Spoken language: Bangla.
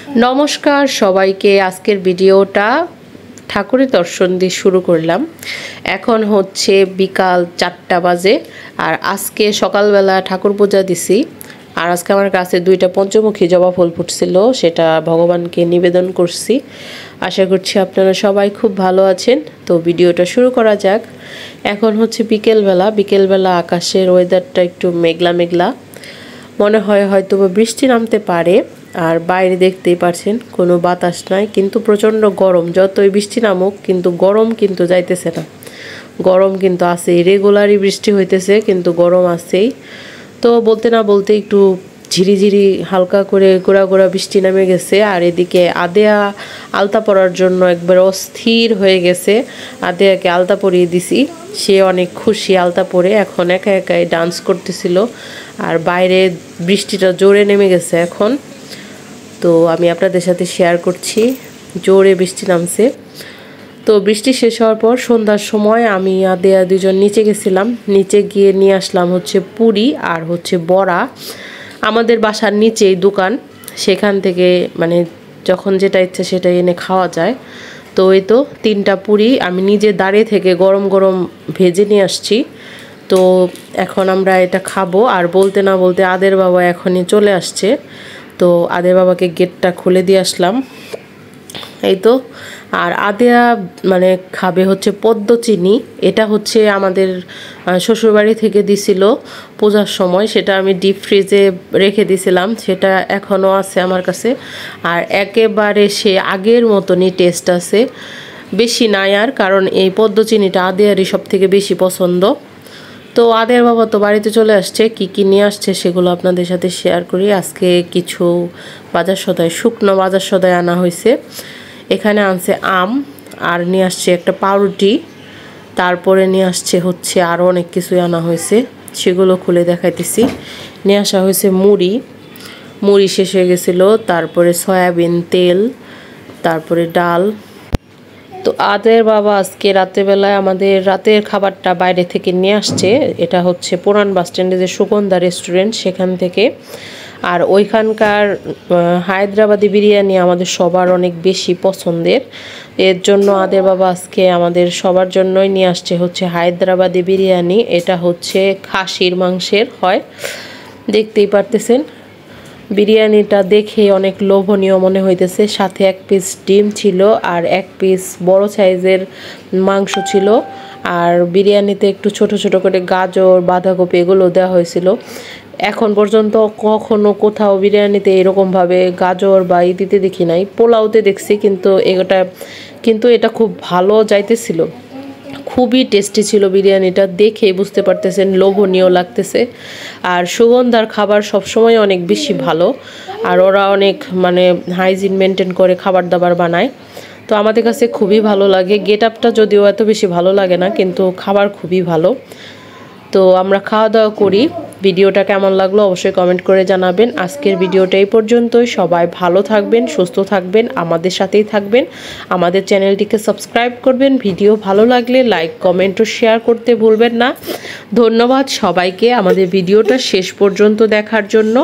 নমস্কার সবাইকে। আজকের ভিডিওটা ঠাকুরের দর্শন দিয়ে শুরু করলাম। এখন হচ্ছে বিকাল 4টা বাজে আর আজকে সকালবেলা ঠাকুর পূজা দিছি। আর আজকে আমার কাছে 2টা পঞ্চমুখী জবা ফুল ফুটছিল, সেটা ভগবানকে নিবেদন করছি। আশা করছি আপনারা সবাই খুব ভালো আছেন। তো ভিডিওটা শুরু করা যাক। এখন হচ্ছে বিকেলবেলা আকাশের ওয়েদারটা একটু মেঘলা মেঘলা, মনে হয় হয়তো বৃষ্টি নামতে পারে। আর বাইরে দেখতেই পাচ্ছেন কোনো বাতাস নাই, কিন্তু প্রচণ্ড গরম। যতই বৃষ্টি নামুক কিন্তু গরম কিন্তু যাইতেছে না, গরম কিন্তু আছেই। রেগুলারই বৃষ্টি হইতেছে কিন্তু গরম আছেই। তো বলতে না বলতে একটু ঝিরিঝিরি হালকা করে গোড়া গোড়া বৃষ্টি নেমে গেছে। আর এদিকে আদেয়া আলতা পরার জন্য একবার অস্থির হয়ে গেছে। আদেয়াকে আলতা পরিয়ে দিছি, সে অনেক খুশি আলতা পরে। এখন একা একাই ডান্স করতেছিল। আর বাইরে বৃষ্টিটা জোরে নেমে গেছে এখন। তো আমি আপনাদের সাথে শেয়ার করছি, জোরে বৃষ্টি নামছে। তো বৃষ্টি শেষ হওয়ার পর সন্ধ্যার সময় আমি আদেয়া দুজন নিচে গেছিলাম। নিচে গিয়ে নিয়ে আসলাম হচ্ছে পুরি আর হচ্ছে বড়া। আমাদের বাসার নিচেই দোকান, সেখান থেকে মানে যখন যেটা ইচ্ছে সেটা এনে খাওয়া যায়। তো এই তো 3টা পুরি আমি নিজে দাঁড়িয়ে থেকে গরম গরম ভেজে নিয়ে আসছি। তো এখন আমরা এটা খাবো। আর বলতে না বলতে আদের বাবা এখনই চলে আসছে। তো আদের বাবাকে গেটটা খুলে দিয়ে আসলাম, এই তো। আর আদেয়া মানে খাবে হচ্ছে পদ্ম চিনি। এটা হচ্ছে আমাদের শ্বশুরবাড়ি থেকে দিছিল পূজার সময়, সেটা আমি ডিপ ফ্রিজে রেখে দিছিলাম, সেটা এখনও আছে আমার কাছে। আর একেবারে সে আগের মতনই টেস্ট আছে, বেশি নাই আর। কারণ এই পদ্ম চিনিটা আদেয়ারই সব থেকে বেশি পছন্দ। তো আদের বাবা তো বাড়িতে চলে আসছে, কি নিয়ে আসছে সেগুলো আপনাদের সাথে শেয়ার করি। আজকে কিছু বাজার সদাই, শুকনো বাজার সদাই আনা হয়েছে। এখানে আনছে আম, আর নিয়ে আসছে একটা পাউরুটি, তারপরে নিয়ে আসছে হচ্ছে আরও অনেক কিছুই আনা হয়েছে, সেগুলো খুলে দেখাইতেছি। নিয়ে আসা হয়েছে মুড়ি শেষ হয়ে গেছিলো, তারপরে সয়াবিন তেল, তারপরে ডাল। তো আদের বাবা আজকে রাত্রেবেলায় আমাদের রাতের খাবারটা বাইরে থেকে নিয়ে আসছে। এটা হচ্ছে পুরান বাস স্ট্যান্ডে যে সুগন্ধা রেস্টুরেন্ট, সেখান থেকে। আর ওইখানকার হায়দ্রাবাদি বিরিয়ানি আমাদের সবার অনেক বেশি পছন্দের। এর জন্য আদের বাবা আজকে আমাদের সবার জন্যই নিয়ে আসছে হচ্ছে হায়দ্রাবাদি বিরিয়ানি। এটা হচ্ছে খাসির মাংসের হয়, দেখতেই পারতেছেন। বিরিয়ানিটা দেখে অনেক লোভনীয় মনে হইতেছে। সাথে 1 পিস ডিম ছিল আর 1 পিস বড় সাইজের মাংস ছিল। আর বিরিয়ানিতে একটু ছোট ছোট করে গাজর, বাঁধাকপি এগুলো দেওয়া হয়েছিল। এখন পর্যন্ত কখনো কোথাও বিরিয়ানিতে এরকমভাবে গাজর বা দিতে দেখি নাই। পোলাওতে দেখছি, কিন্তু এটা খুব ভালো যাইতেছিল, খুবই টেস্টি ছিল বিরিয়ানিটা। দেখে বুঝতে পারতেছেন লোভনীয় লাগতেছে। আর সুগন্ধার খাবার সবসময় অনেক বেশি ভালো, আর ওরা অনেক মানে হাইজিন মেনটেন করে খাবার দাবার বানায়। তো আমাদের কাছে খুবই ভালো লাগে। গেট আপটা যদিও এত বেশি ভালো লাগে না, কিন্তু খাবার খুবই ভালো। তো আমরা খাওয়া দাওয়া করি। ভিডিওটা কেমন লাগলো অবশ্যই কমেন্ট করে জানাবেন। আজকের ভিডিওটা এই পর্যন্তই। সবাই ভালো থাকবেন, সুস্থ থাকবেন, আমাদের সাথেই থাকবেন। আমাদের চ্যানেলটিকে সাবস্ক্রাইব করবেন। ভিডিও ভালো লাগলে লাইক, কমেন্ট ও শেয়ার করতে ভুলবেন না। ধন্যবাদ সবাইকে আমাদের ভিডিওটা শেষ পর্যন্ত দেখার জন্য।